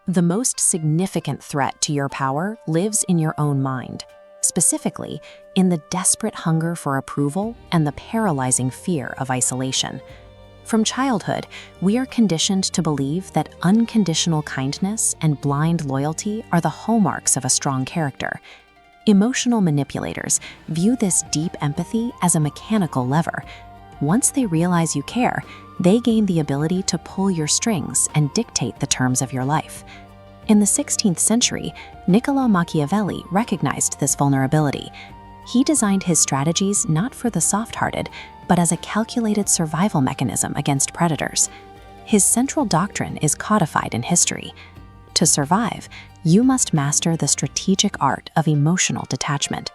The most significant threat to your power lives in your own mind, specifically in the desperate hunger for approval and the paralyzing fear of isolation. From childhood, we are conditioned to believe that unconditional kindness and blind loyalty are the hallmarks of a strong character. Emotional manipulators view this deep empathy as a mechanical lever. Once they realize you care, they gain the ability to pull your strings and dictate the terms of your life. In the 16th century, Niccolo Machiavelli recognized this vulnerability. He designed his strategies not for the soft-hearted, but as a calculated survival mechanism against predators. His central doctrine is codified in history. To survive, you must master the strategic art of emotional detachment.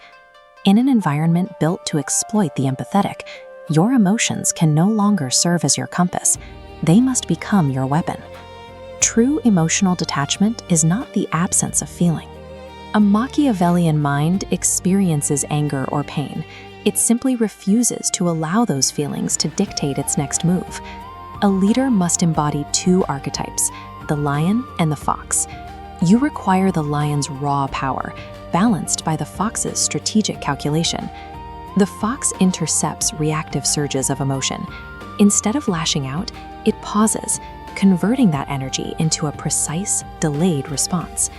In an environment built to exploit the empathetic, your emotions can no longer serve as your compass. They must become your weapon. True emotional detachment is not the absence of feeling. A Machiavellian mind experiences anger or pain. It simply refuses to allow those feelings to dictate its next move. A leader must embody two archetypes, the lion and the fox. You require the lion's raw power, balanced by the fox's strategic calculation. The fox intercepts reactive surges of emotion. Instead of lashing out, it pauses, converting that energy into a precise, delayed response.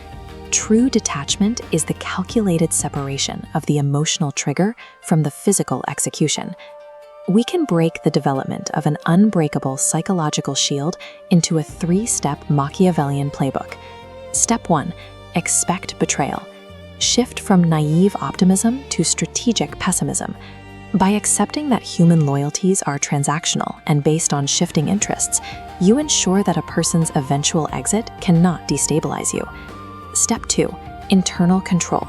True detachment is the calculated separation of the emotional trigger from the physical execution. We can break the development of an unbreakable psychological shield into a three-step Machiavellian playbook. Step 1. Expect betrayal. Shift from naive optimism to strategic pessimism. By accepting that human loyalties are transactional and based on shifting interests, you ensure that a person's eventual exit cannot destabilize you. Step 2. Internal control.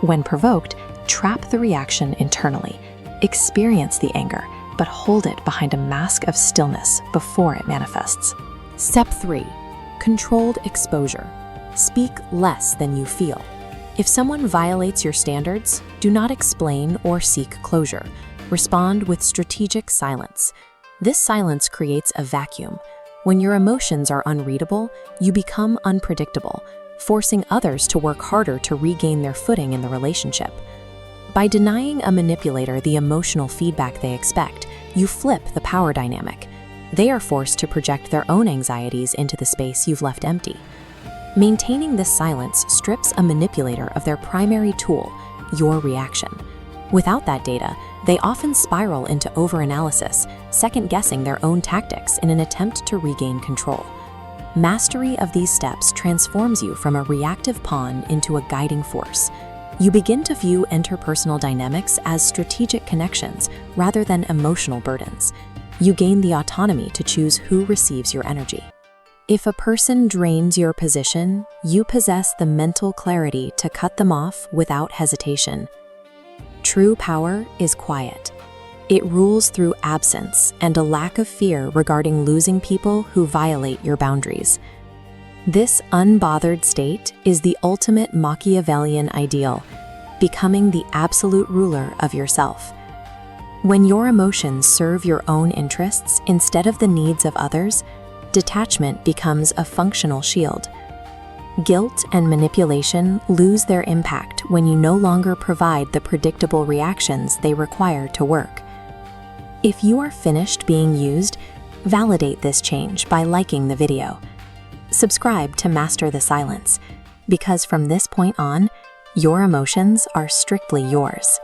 When provoked, trap the reaction internally. Experience the anger, but hold it behind a mask of stillness before it manifests. Step 3. Controlled exposure. Speak less than you feel. If someone violates your standards, do not explain or seek closure. Respond with strategic silence. This silence creates a vacuum. When your emotions are unreadable, you become unpredictable, forcing others to work harder to regain their footing in the relationship. By denying a manipulator the emotional feedback they expect, you flip the power dynamic. They are forced to project their own anxieties into the space you've left empty. Maintaining this silence strips a manipulator of their primary tool, your reaction. Without that data, they often spiral into overanalysis, second-guessing their own tactics in an attempt to regain control. Mastery of these steps transforms you from a reactive pawn into a guiding force. You begin to view interpersonal dynamics as strategic connections rather than emotional burdens. You gain the autonomy to choose who receives your energy. If a person drains your position, you possess the mental clarity to cut them off without hesitation. True power is quiet. It rules through absence and a lack of fear regarding losing people who violate your boundaries. This unbothered state is the ultimate Machiavellian ideal, becoming the absolute ruler of yourself. When your emotions serve your own interests instead of the needs of others, detachment becomes a functional shield. Guilt and manipulation lose their impact when you no longer provide the predictable reactions they require to work. If you are finished being used, validate this change by liking the video. Subscribe to Master the Silence, because from this point on, your emotions are strictly yours.